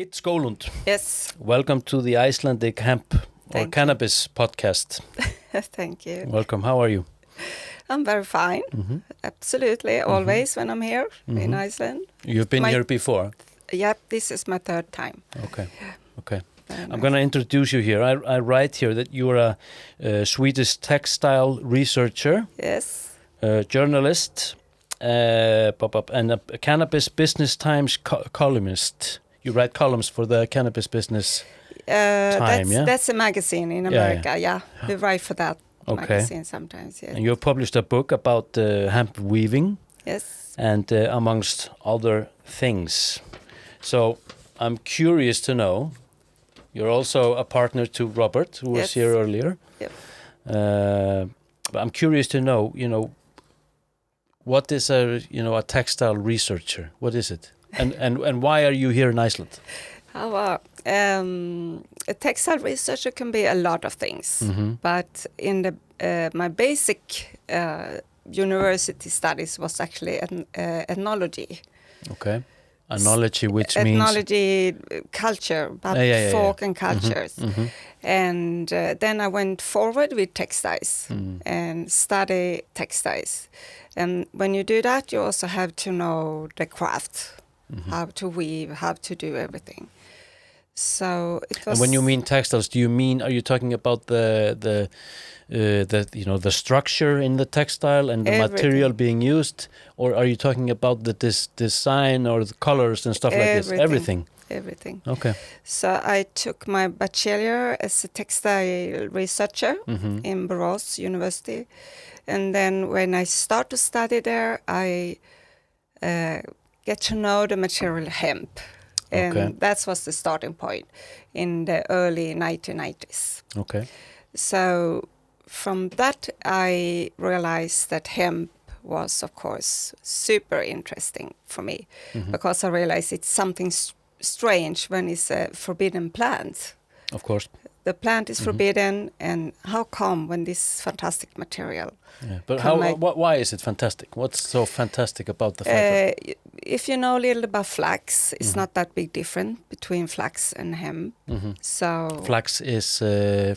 Git Skoglund. Yes. Welcome to the Icelandic hemp or cannabis podcast. Thank you. Welcome. How are you? I'm very fine. Absolutely. Always when I'm here in Iceland. You've been here before? Yep, this is my third time. Okay. I'm going to introduce you here. I write here that you are a Swedish textile researcher. Yes. A journalist, and a Cannabis Business Times columnist. You write columns for the Cannabis Business Time, That's a magazine in America, yeah. We write for that magazine sometimes, yes. And you have published a book about hemp weaving. Yes. And amongst other things. So I'm curious to know, you're also a partner to Robert, who was here earlier. Yep. But I'm curious to know, what is a textile researcher? What is it? And why are you here in Iceland? A textile researcher can be a lot of things, but in my basic university studies was actually ethnology. Okay. Ethnology, which means? Ethnology, culture, about folk and cultures. And then I went forward with textiles and study textiles. And when you do that, you also have to know the craft, how to weave, how to do everything. So it was. And when you mean textiles, are you talking about the structure in the textile and the material being used, or are you talking about the design or the colors and stuff like this? Everything. Okay. So I took my bachelor as a textile researcher in Borås University, and then when I start to study there, I get to know the material hemp. And that was the starting point in the early 1990s. Okay. So from that, I realized that hemp was, of course, super interesting for me because I realized it's something strange when it's a forbidden plant. Of course. The plant is forbidden, and how come when this fantastic material? Yeah. But why is it fantastic? What's so fantastic about the fiber? If you know a little about flax, it's not that big difference between flax and hemp. So flax is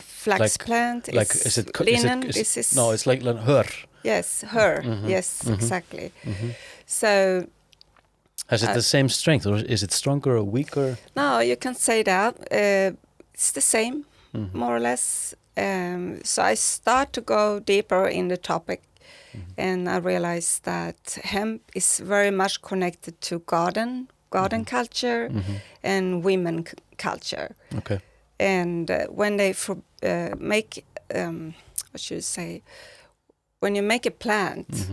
flax plant. Is it linen? It's like her. Yes, her. Yes, exactly. So. Has it the same strength, or is it stronger or weaker? No, you can say that. It's the same, more or less. So I start to go deeper in the topic, and I realized that hemp is very much connected to garden culture and women culture. Okay. And when they make, when you make a plant,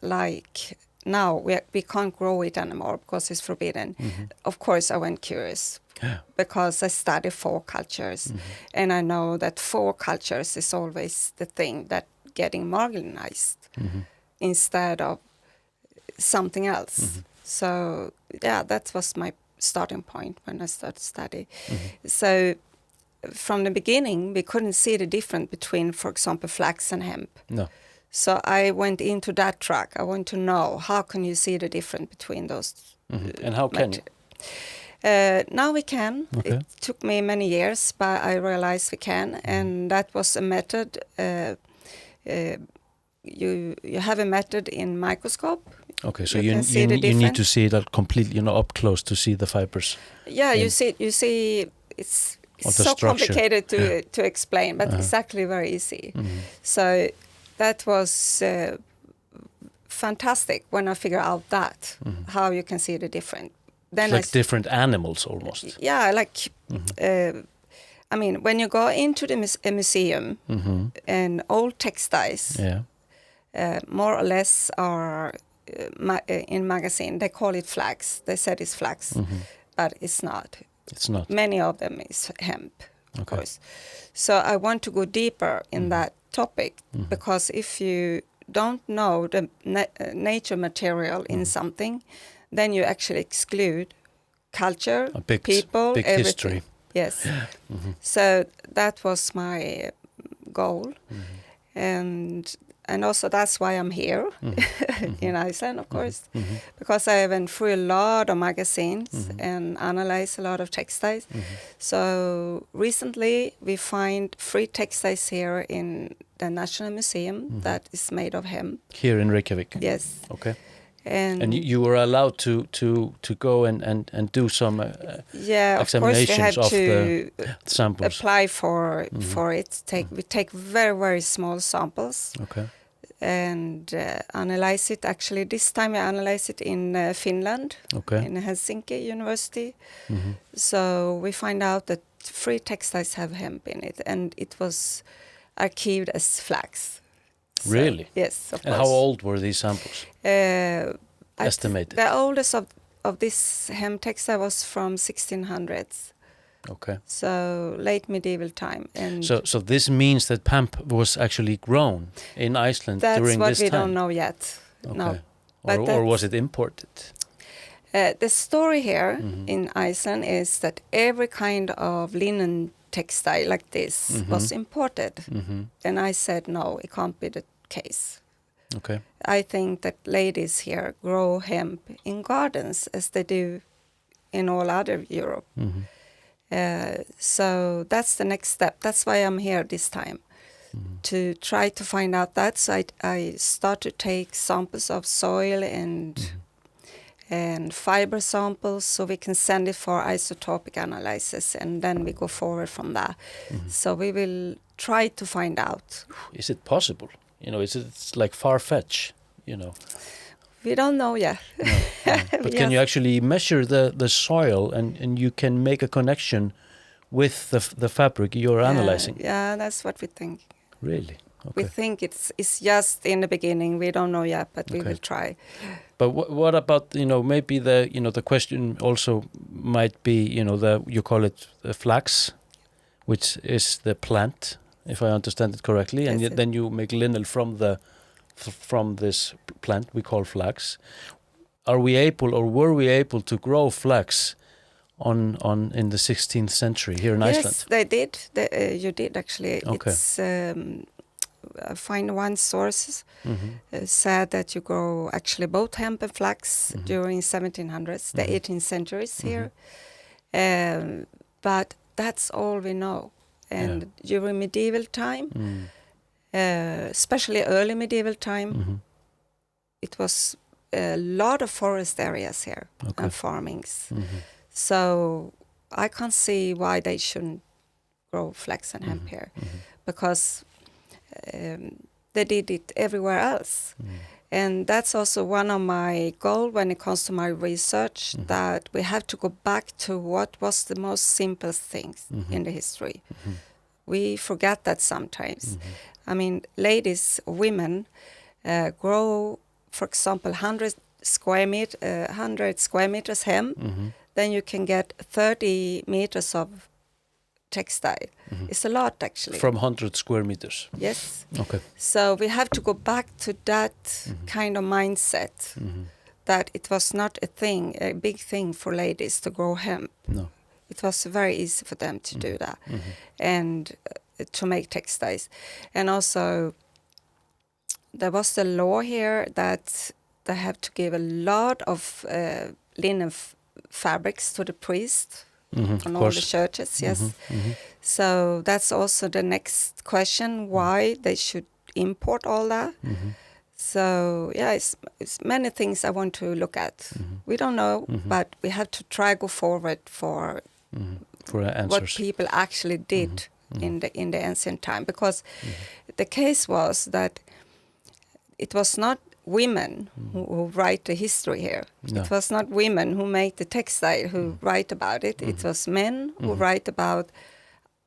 like now we can't grow it anymore because it's forbidden. Of course, I went curious. Yeah. Because I study four cultures, and I know that four cultures is always the thing that getting marginalized instead of something else. So that was my starting point when I started study. So from the beginning, we couldn't see the difference between, for example, flax and hemp. No. So I went into that track. I want to know how can you see the difference between those. And how can you? Now we can. Okay. It took me many years, but I realized we can, and that was a method. You have a method in microscope. Okay, so you need to see that completely, up close to see the fibers. Yeah, you see, it's so complicated to explain, but it's actually very easy. So that was fantastic when I figured out that how you can see the difference. Then it's like different animals almost. Yeah, like, when you go into a museum and old textiles, more or less are in magazine, they call it flax. They said it's flax, but it's not. It's not. Many of them is hemp, of course. So I want to go deeper in that topic because if you don't know the nature material in something, then you actually exclude culture, people, big everything. History. Yes. So that was my goal. And and also that's why I'm here in Iceland, of course, because I went through a lot of magazines and analyzed a lot of textiles. So recently we find 3 textiles here in the National Museum that is made of hemp. Here in Reykjavik? Yes. Okay. And you were allowed to go and do some examinations of course we of had the samples. Apply for it. We take very, very small samples. Okay. And analyze it. Actually, this time we analyze it in Finland, in Helsinki University. So we find out that 3 textiles have hemp in it, and it was archived as flax. Really? Yes, of course. And how old were these samples? Estimated. The oldest of this hemp textile was from 1600s. Okay. So late medieval time. And so this means that hemp was actually grown in Iceland during this time? That's what we don't know yet. Okay. No. Or was it imported? The story here in Iceland is that every kind of linen textile like this was imported. And I said, no, it can't be the case. Okay. I think that ladies here grow hemp in gardens as they do in all other Europe. So that's the next step. That's why I'm here this time, to try to find out that. So I start to take samples of soil and fiber samples so we can send it for isotopic analysis, and then we go forward from that. So we will try to find out. Is it possible? It's like far-fetched, We don't know yet. No. But can you actually measure the soil and you can make a connection with the fabric you're analyzing? Yeah, that's what we think. Really? Okay. We think it's just in the beginning. We don't know yet, but we will try. But what about, maybe the question also might be, you call it the flax, which is the plant, if I understand it correctly, and then you make linen from this plant we call flax. Were we able to grow flax in the 16th century here in Iceland? Yes, they did. You did actually. Okay. It's I find one source said that you grow actually both hemp and flax during 1700s, the 18th centuries here. But that's all we know. And during medieval time, especially early medieval time, it was a lot of forest areas here and farmings. So I can't see why they shouldn't grow flax and hemp here, because they did it everywhere else. And that's also one of my goals when it comes to my research, that we have to go back to what was the most simplest things in the history. We forget that sometimes. I mean, women grow, for example, 100 square meters hemp, then you can get 30 meters of textile. It's a lot, actually. From 100 square meters? Yes. Okay. So we have to go back to that kind of mindset, that it was not a big thing for ladies to grow hemp. No. It was very easy for them to do that and to make textiles. And also, there was the law here that they have to give a lot of linen fabrics to the priest on all the churches, yes. So that's also the next question, why they should import all that. So, it's many things I want to look at. We don't know, but we have to try go forward for answers. What people actually did in the ancient time. Because the case was that it was not women who write the history here. No. It was not women who make the textile who write about it. It was men who write about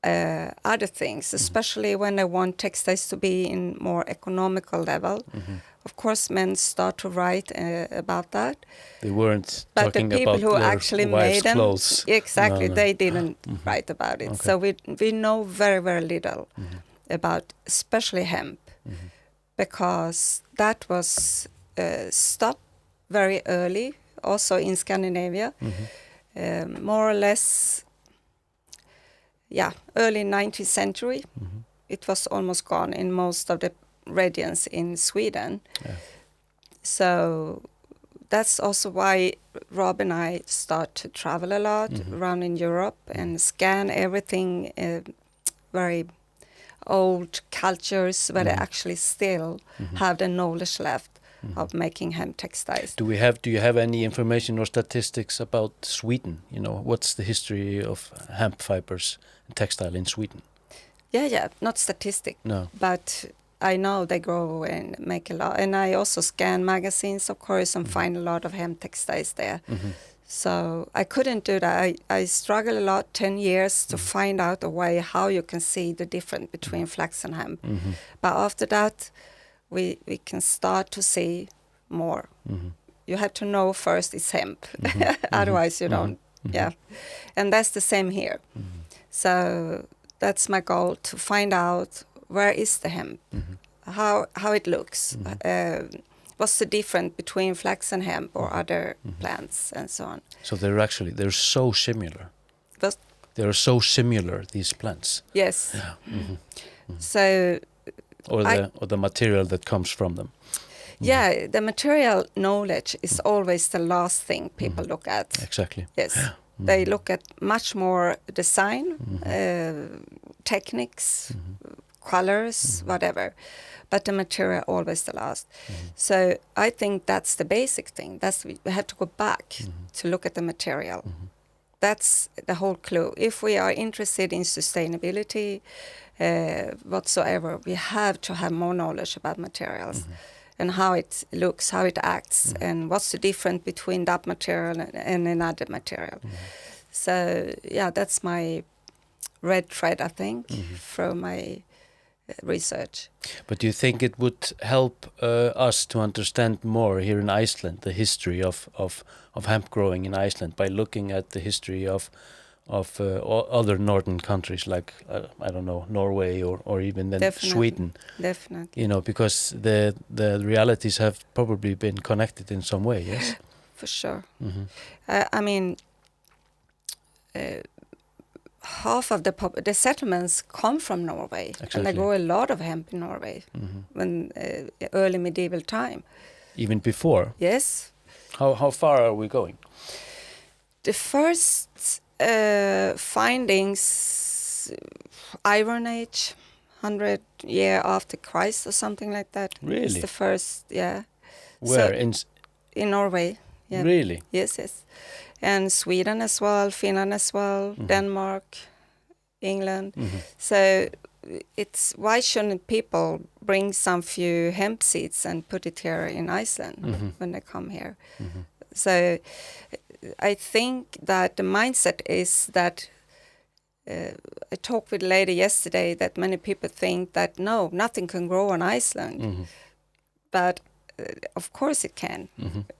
other things, especially when they want textiles to be in more economical level. Of course, men start to write about that. They weren't but talking the people about who their actually wives' made them, clothes. Exactly, they didn't write about it. Okay. So we know very, very little about especially hemp, because that was stopped very early, also in Scandinavia, more or less, early 19th century. It was almost gone in most of the regions in Sweden. Yeah. So that's also why Rob and I start to travel a lot around in Europe and scan everything, very old cultures where they actually still have the knowledge left of making hemp textiles. Do you have any information or statistics about Sweden? You know, what's the history of hemp fibers and textile in Sweden? Yeah, not statistic. No. But I know they grow and make a lot. And I also scan magazines, of course, and find a lot of hemp textiles there. So I couldn't do that. I struggled a lot, 10 years, to find out a way how you can see the difference between flax and hemp. But after that, we can start to see more. You have to know first it's hemp. Otherwise you don't. Yeah. And that's the same here. So that's my goal, to find out where is the hemp, how it looks, what's the difference between flax and hemp or other plants and so on. So they're so similar. But They're so similar, these plants. yes. Yeah. So Or the material that comes from them. yeah, the material knowledge is always the last thing people look at. Exactly. Yes. They look at much more design, techniques, colors, whatever. But the material always the last. So I think that's the basic thing. We have to go back to look at the material. That's the whole clue. If we are interested in sustainability whatsoever, we have to have more knowledge about materials and how it looks, how it acts, and what's the difference between that material and another material. So yeah, that's my red thread, I think, from my research. But do you think it would help us to understand more here in Iceland the history of hemp growing in Iceland by looking at the history of other northern countries like I don't know, Norway or even then Sweden? Definitely. You know, because the realities have probably been connected in some way. Yes. For sure. I mean, half of the settlements come from Norway, Exactly. and they grow a lot of hemp in Norway when early medieval time. Even before. Yes. How far are we going? The first findings, Iron Age, 100 years after Christ or something like that. Really? It's the first, yeah. Where? So, in Norway. Yeah. Really? Yes. And Sweden as well, Finland as well, Denmark, England. So it's, why shouldn't people bring some few hemp seeds and put it here in Iceland when they come here? So I think that the mindset is that I talked with a lady yesterday that many people think that no, nothing can grow on Iceland. But of course it can.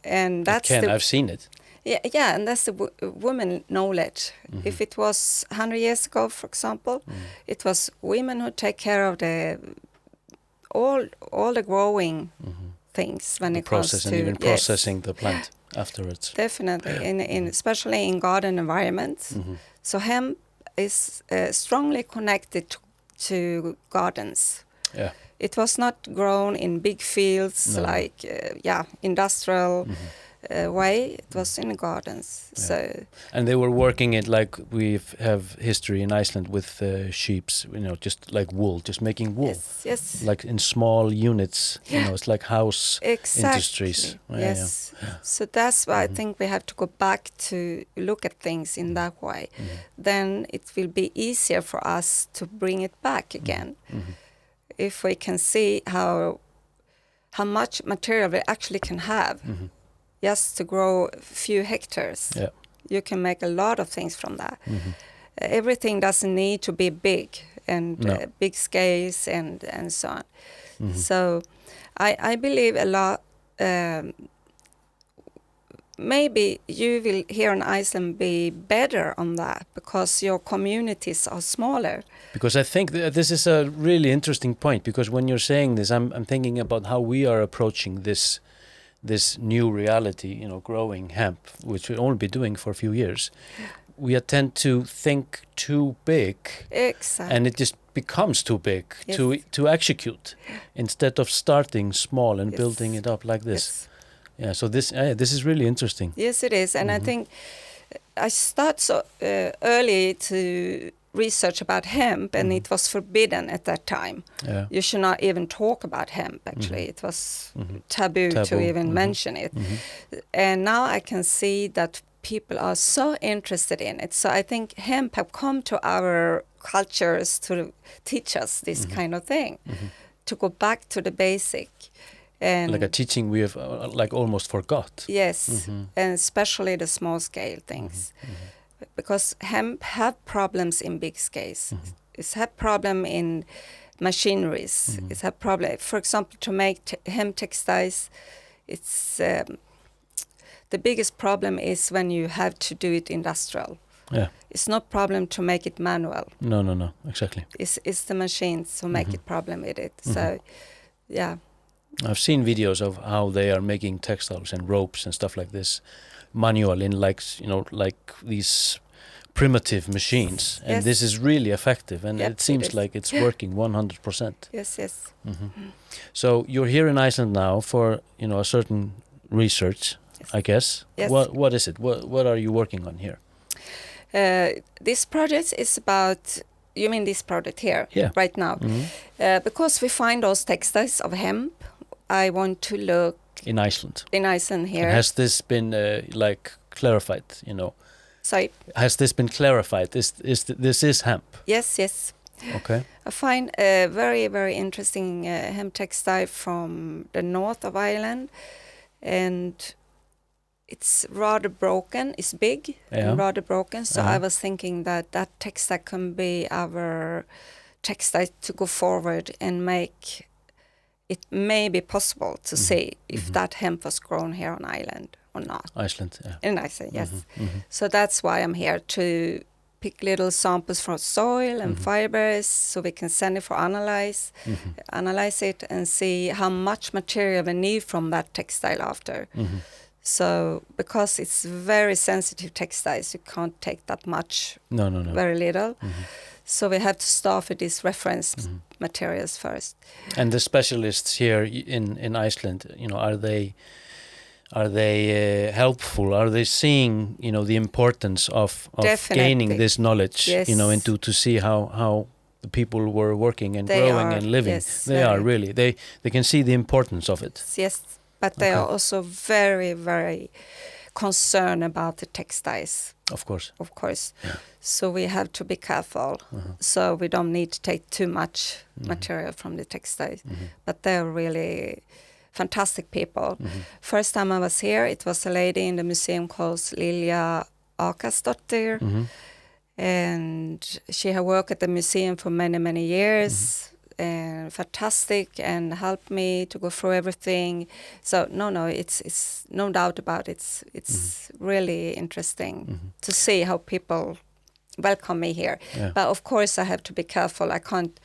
And that's I've seen it. Yeah, and that's the women knowledge. If it was 100 years ago, for example, it was women who take care of all the growing things when it comes to... And even processing the plant afterwards. Definitely, in especially in garden environments. So hemp is strongly connected to gardens. Yeah. It was not grown in big fields like industrial way. It was in the gardens. Yeah. So and they were working it like we have history in Iceland with sheeps, you know, just like wool, just making wool. Yes. Like in small units, you know, it's like house industries. Yes. Yeah. So that's why I think we have to go back to look at things in that way. Then it will be easier for us to bring it back again. If we can see how much material we actually can have just to grow a few hectares. Yeah. You can make a lot of things from that. Everything doesn't need to be big and big scales and so on. So I believe a lot, maybe you will here in Iceland be better on that because your communities are smaller. Because I think this is a really interesting point, because when you're saying this, I'm thinking about how we are approaching this new reality, you know, growing hemp, which we'll only be doing for a few years. we tend to think too big, Exactly. and it just becomes too big Yes. to execute, instead of starting small and Yes. building it up like this. Yes. Yeah. So this is really interesting. Yes, it is. And I think I started so early to research about hemp, and it was forbidden at that time. Yeah. You should not even talk about hemp, actually. It was taboo to even mention it. And now I can see that people are so interested in it. So I think hemp have come to our cultures to teach us this kind of thing, to go back to the basic. And Like a teaching we have like almost forgot. yes, and especially the small scale things. Because hemp have problems in big scales. It's have problem in machineries. It's have problem. For example, to make hemp textiles, it's the biggest problem is when you have to do it industrial. Yeah. It's not problem to make it manual. No, exactly. It's the machines who make it problem with it. So, yeah. I've seen videos of how they are making textiles and ropes and stuff like this manual in like these primitive machines, and Yes. this is really effective, and Yep, it seems it is. like it's working 100%. Yes. So you're here in Iceland now for a certain research, Yes. I guess. Yes. What is it? What are you working on here? This project is about. You mean this project here, Yeah. right now? Because we find those textiles of hemp, I want to look In Iceland. in Iceland here. And has this been like clarified? Sorry. Has this been clarified? This is hemp? Yes. Okay. I find a very, very interesting hemp textile from the north of Ireland, and it's rather broken. It's big and rather broken. So I was thinking that textile can be our textile to go forward and make it may be possible to see if that hemp was grown here on Ireland or not. Iceland, yeah. In Iceland, yes. So that's why I'm here, to pick little samples from soil and fibers, so we can send it for analyze it and see how much material we need from that textile after. So because it's very sensitive textiles, you can't take that much, No. very little. So we have to start with these reference materials first. And the specialists here in Iceland, are they helpful? Are they seeing the importance of gaining this knowledge? Yes. And to see how the people were working and They growing are, and living. yes, They are really. They can see the importance of it. Yes, but they are also very, very concerned about the textiles. Of course. Yeah. So we have to be careful. So we don't need to take too much material from the textiles. But they're really fantastic people. First time I was here, it was a lady in the museum called Lilja Akasdottir. And she had worked at the museum for many, many years. And fantastic, and helped me to go through everything. So it's no doubt about it. It's really interesting to see how people welcome me here. Yeah. But of course I have to be careful. I can't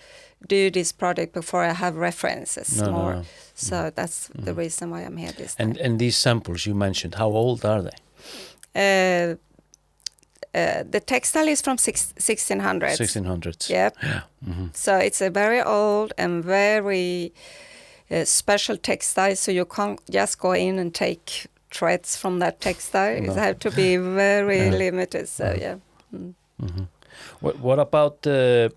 do this project before I have references more. No. So that's the reason why I'm here this time. And these samples you mentioned, how old are they? The textile is from 1600s. 1600s. Yep. Yeah. So it's a very old and very special textile. So you can't just go in and take threads from that textile. No. It have to be very limited. So yeah. What about I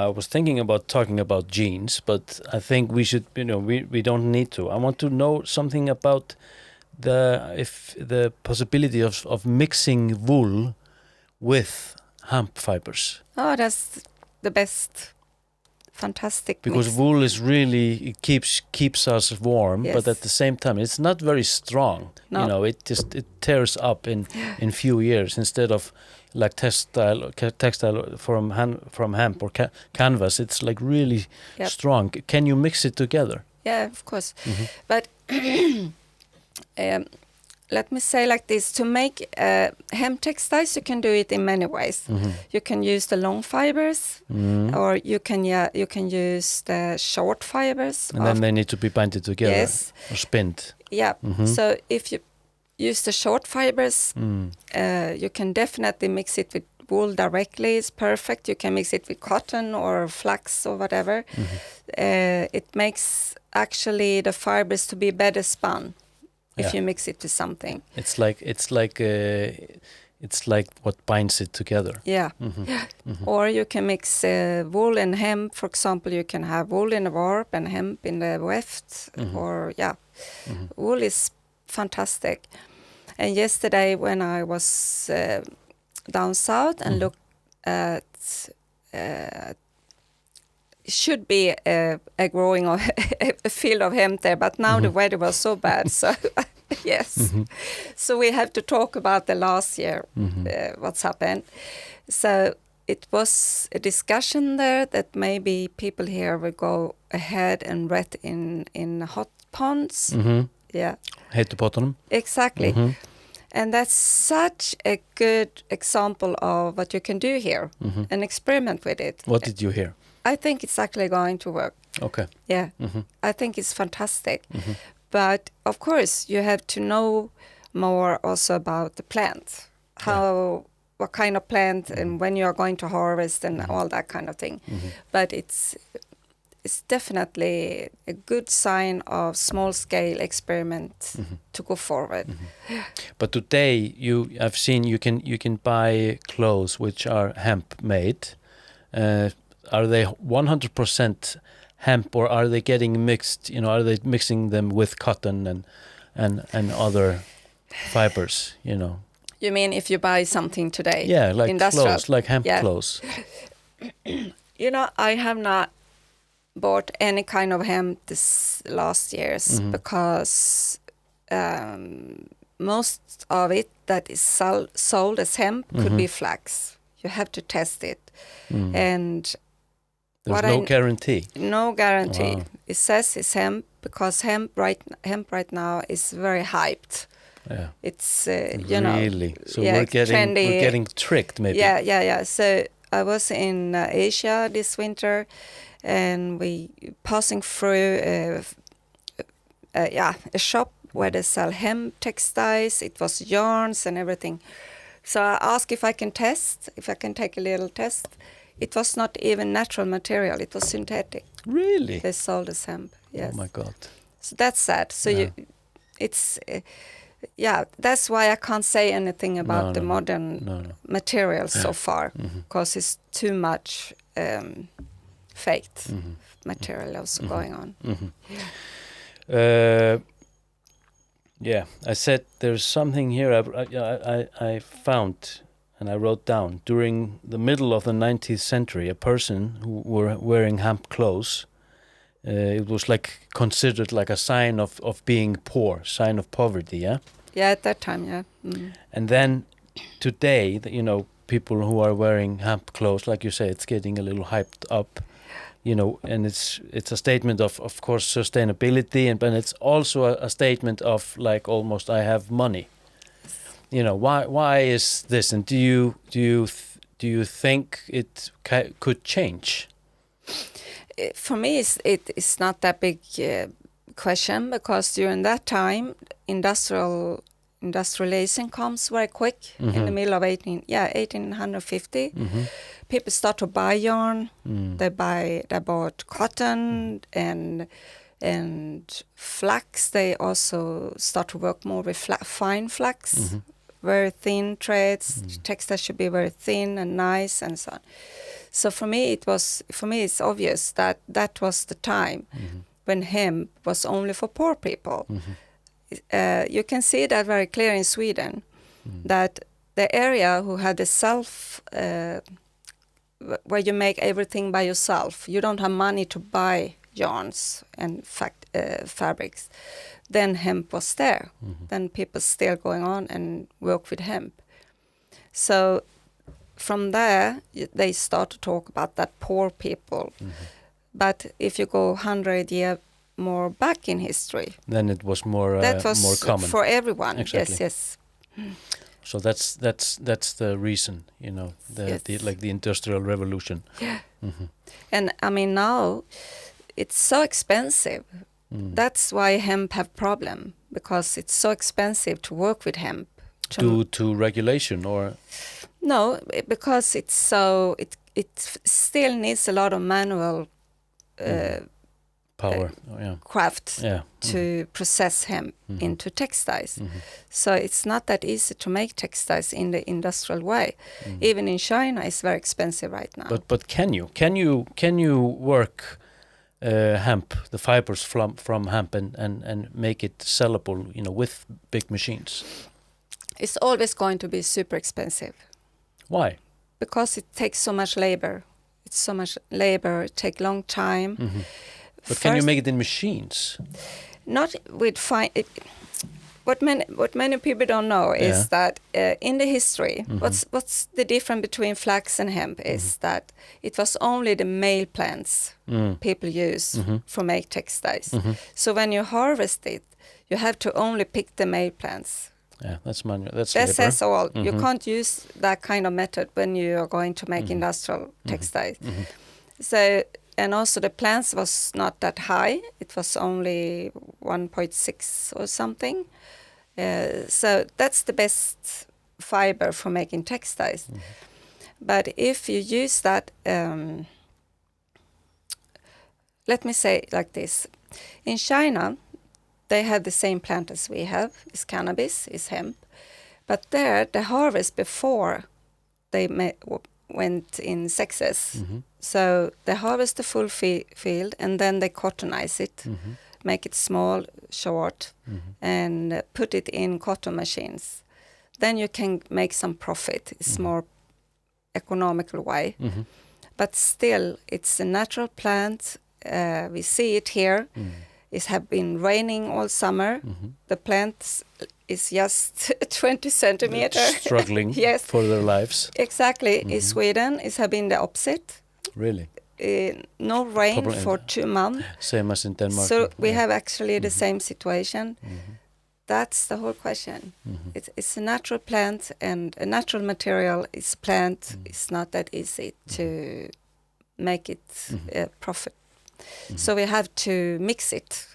was thinking about talking about jeans, but I think we should. We don't need to. I want to know something about the possibility of mixing wool with hemp fibers. Oh, that's the best. Fantastic. Because mix. wool is really, it keeps us warm, Yes. but at the same time it's not very strong. No. It tears up in few years, instead of like textile from hemp or canvas. It's like really Yep. strong. Can you mix it together? Yeah, of course. But let me say like this: to make hemp textiles, you can do it in many ways. You can use the long fibers, or you can use the short fibers. And then they need to be binded together. Yes. Or spinned. Yeah. So if you use the short fibers. You can definitely mix it with wool directly. It's perfect. You can mix it with cotton or flax or whatever. It makes actually the fibers to be better spun if you mix it to something. It's like what binds it together. Yeah. Or you can mix wool and hemp. For example, you can have wool in the warp and hemp in the weft. Or wool is fantastic. And yesterday when I was down south and looked at should be a growing of a field of hemp there, but now the weather was so bad, so yes. So we have to talk about the last year, what's happened. So it was a discussion there that maybe people here will go ahead and wet in hot ponds. Yeah. Heitu pottunum. Exactly. And that's such a good example of what you can do here and experiment with it. What did you hear? I think it's actually going to work. Okay. Yeah. I think it's fantastic. But of course, you have to know more also about the plant. What kind of plant and when you are going to harvest and all that kind of thing. But it's definitely a good sign of small-scale experiment to go forward. But today, I've seen you can buy clothes which are hemp made. Are they 100% hemp, or are they getting mixed? Are they mixing them with cotton and other fibers? You mean if you buy something today? Yeah, like industrial clothes, like hemp clothes. I have not bought any kind of hemp this last years because most of it that is sold as hemp could be flax. You have to test it, and there's no guarantee. No guarantee. Wow. It says it's hemp because hemp right now is very hyped. Yeah. It's really. So we're getting tricked, maybe. Yeah. So I was in Asia this winter, and we passing through a shop where they sell hemp textiles. It was yarns and everything. So I asked if I can take a little test. It was not even natural material. It was synthetic. Really? They sold as hemp. Yes. Oh my God. So that's sad. So that's why I can't say anything about the modern materials so far, because it's too much faked material also going on. Yeah, I said there's something here I found and I wrote down. During the middle of the 19th century, a person who were wearing hemp clothes, it was like considered like a sign of being poor, sign of poverty, yeah? Yeah, at that time, yeah. And then today, people who are wearing hemp clothes, like you say, it's getting a little hyped up, and it's a statement of course, sustainability, but it's also a statement of like almost I have money. Why is this? And do you think it could change? For me, it's not that big question, because during that time, industrialization comes very quick in the middle of 1850. People start to buy yarn. They bought cotton and flax. They also start to work more with fine flax, very thin threads. Textile should be very thin and nice and so on. So for me, it's obvious that was the time when hemp was only for poor people. You can see that very clear in Sweden, that the area who had the where you make everything by yourself, you don't have money to buy yarns and fabrics, then hemp was there. Then people still going on and work with hemp. So from there, they start to talk about that poor people. But if you go 100 years more back in history, then it was more more common for everyone. Exactly. Yes. So that's the reason, the Industrial Revolution. Yeah. And I mean now it's so expensive. That's why hemp have problem, because it's so expensive to work with hemp. Due to regulation, or no, because it's so it still needs a lot of manual power, craft to process hemp into textiles. So it's not that easy to make textiles in the industrial way. Even in China, it's very expensive right now. But can you work hemp, the fibers from hemp, and make it sellable, with big machines? It's always going to be super expensive. Why? Because it takes so much labor. It's so much labor. It takes long time. But can you make it in machines? Not with fine. What many people don't know is that in the history, what's the difference between flax and hemp is that it was only the male plants people use for make textiles. So when you harvest it, you have to only pick the male plants. Yeah, that's manual. That's That's all. You can't use that kind of method when you are going to make industrial textiles. So, and also the plants was not that high. It was only 1.6 or something. So that's the best fiber for making textiles. But if you use that, let me say it like this. In China, they have the same plant as we have. It's cannabis, it's hemp. But there, the harvest before they went in sexes. So they harvest the full field and then they cottonize it, make it small, short, and put it in cotton machines. Then you can make some profit. It's more economical way. But still, it's a natural plant. We see it here. It has been raining all summer. The plant is just 20 centimeters. Struggling for their lives. Exactly. In Sweden, it has been the opposite. Really? No rain for 2 months. Same as in Denmark. So we have actually the same situation. That's the whole question. It's a natural plant, and a natural material is plant. It's not that easy to make it profit. So we have to mix it.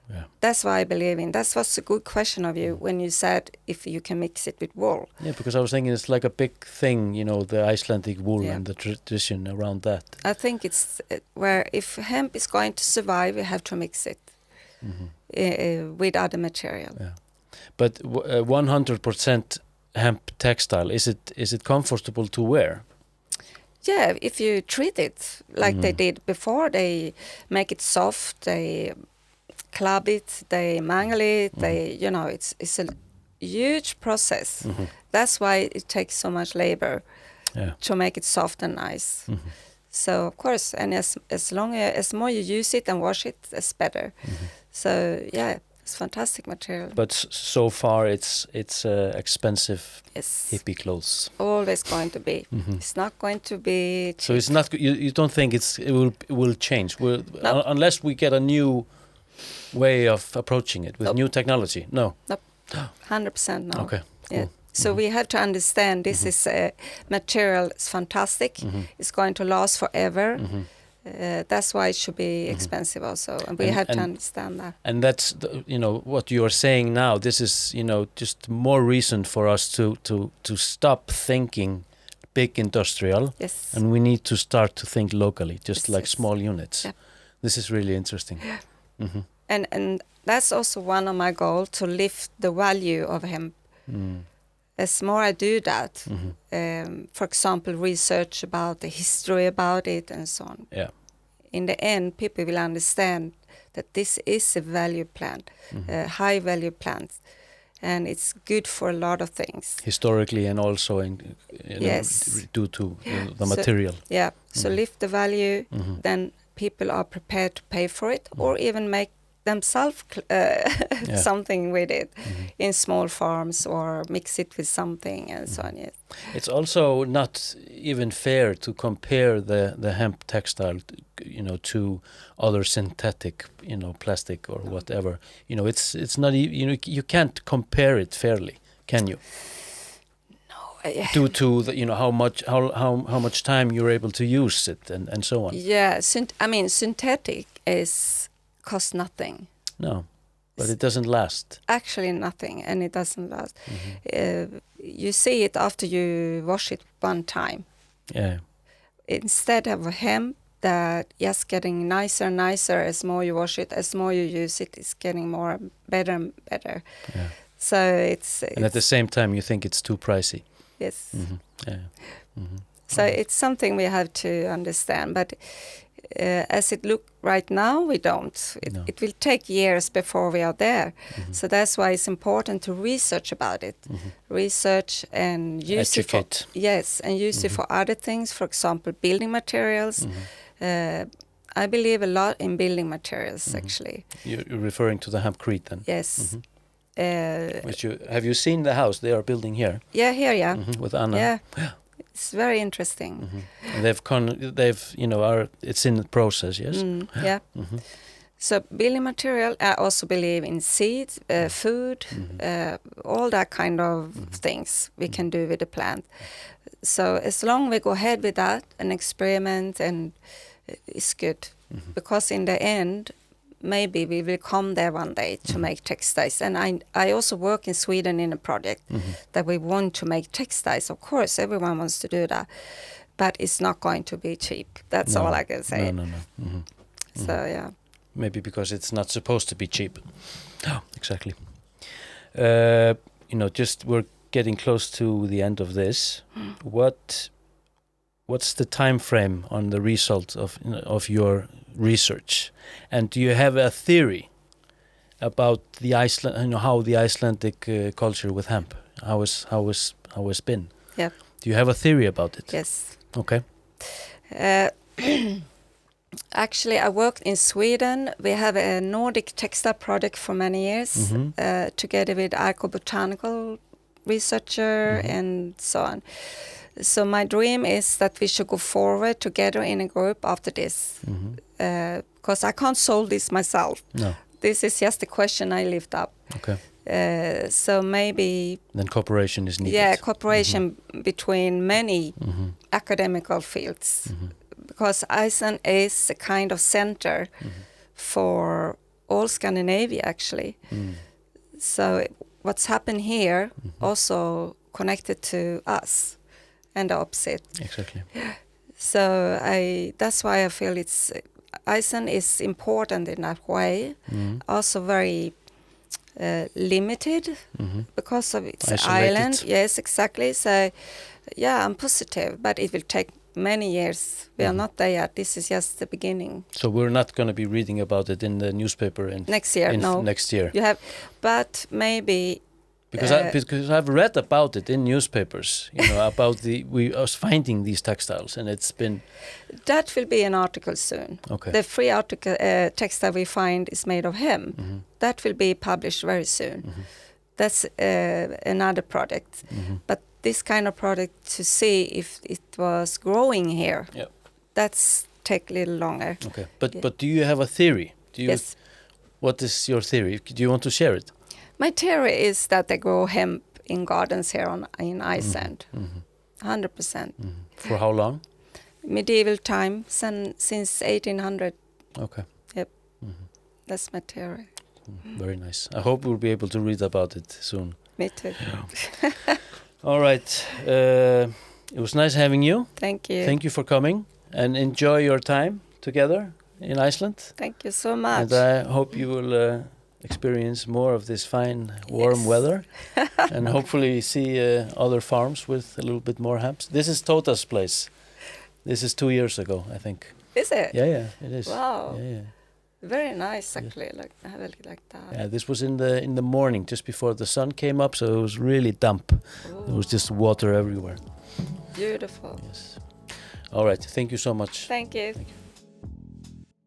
Yeah. That's why I believe in. That was a good question of you when you said if you can mix it with wool. Yeah, because I was thinking it's like a big thing, the Icelandic wool and the tradition around that. I think it's where if hemp is going to survive, we have to mix it with other material. Yeah. But 100% hemp textile, is it comfortable to wear? Yeah, if you treat it like they did before, they make it soft, they club it, they mangle it, it's a huge process. That's why it takes so much labor to make it soft and nice. So of course, and as more you use it and wash it, it's better. So yeah, it's fantastic material. But so far, it's expensive hippie clothes. Always going to be. It's not going to be cheap. So it's not. You don't think it will change? No. Unless we get a new way of approaching it with new technology. No. Nope. 100% no. Okay. Cool. Yeah. So we have to understand this is a material. It's fantastic. It's going to last forever. That's why it should be expensive also, and we have to understand that. And that's what you are saying now. This is just more reason for us to stop thinking big industrial. Yes. And we need to start to think locally, just like small units. Yeah. This is really interesting. Yeah. And that's also one of my goals, to lift the value of hemp. As more I do that, for example, research about the history about it and so on. Yeah. In the end, people will understand that this is a value plant, a high value plant, and it's good for a lot of things. Historically and also due to the material. Yeah. So lift the value, then people are prepared to pay for it, or even make themselves something with it in small farms, or mix it with something and so on. Yes. It's also not even fair to compare the hemp textile, to other synthetic, plastic or whatever. It's not. You can't compare it fairly, can you? No. Due to the, how much time you're able to use it and so on. Yeah, synthetic cost nothing. No. But it doesn't last. Actually nothing, and it doesn't last. You see it after you wash it one time. Yeah. Instead of hemp that just getting nicer and nicer as more you wash it, as more you use it, it's getting more better and better. Yeah. So it's And at the same time, you think it's too pricey. yes. Yeah. So it's something we have to understand, but as it look right now, we don't. No. It will take years before we are there. So that's why it's important to research about it. Research and use Educate. it for, yes, and use it for other things, for example, building materials. I believe a lot in building materials, actually. You're referring to the hempcrete then? Yes. Which have you seen the house they are building here? Yeah, here, yeah. With Anna? Yeah. It's very interesting. And they've it's in the process, yes? Yeah. So building material, I also believe in seeds, food, all that kind of things we can do with the plant. So as long we go ahead with that and experiment, and it's good. Because in the end, maybe we will come there one day to make textiles. And I also work in Sweden in a project that we want to make textiles. Of course, everyone wants to do that. But it's not going to be cheap. That's all I can say. No. So, yeah. Maybe because it's not supposed to be cheap. Oh, exactly. Just we're getting close to the end of this. What's the time frame on the result of your research? And do you have a theory about the Iceland, how the Icelandic culture with hemp, how it's been? Yeah. Do you have a theory about it? Yes. Okay. Actually, I worked in Sweden. We have a Nordic textile project for many years, together with archaeobotanical researcher and so on. So my dream is that we should go forward together in a group after this, because I can't solve this myself. No. This is just a question I lift up. Okay. So maybe then cooperation is needed. Yeah, cooperation between many academical fields, because Iceland is a kind of center for all Scandinavia, actually. So what's happened here also connected to us, and the opposite. Exactly. So that's why I feel Iceland is important in that way. Also very limited because of its Isolated. island. Yes, exactly. So yeah, I'm positive, but it will take many years. We are not there yet. This is just the beginning. So we're not going to be reading about it in the newspaper next year. No, next year. You have, but maybe. Because I've read about it in newspapers, about us finding these textiles, and it's been. That will be an article soon. Okay. The free article textile we find is made of hemp. That will be published very soon. That's another project. But this kind of project to see if it was growing here. Yeah. That's take a little longer. Okay. But do you have a theory? Yes. What is your theory? Do you want to share it? My theory is that they grow hemp in gardens here in Iceland. 100%. For how long? Medieval time, since 1800. Okay. Yep. That's my theory. Very nice. I hope we'll be able to read about it soon. Me too. Yeah. All right. It was nice having you. Thank you. Thank you for coming, and enjoy your time together in Iceland. Thank you so much. And I hope you will experience more of this fine, warm weather, and hopefully see other farms with a little bit more hemp. This is Tota's place. This is 2 years ago, I think. Is it? Yeah, it is. Wow. Yeah. Very nice, actually. Like I have it like that. Yeah, this was in the morning, just before the sun came up, so it was really damp. There was just water everywhere. Beautiful. Yes. All right. Thank you so much. Thank you. Thank you.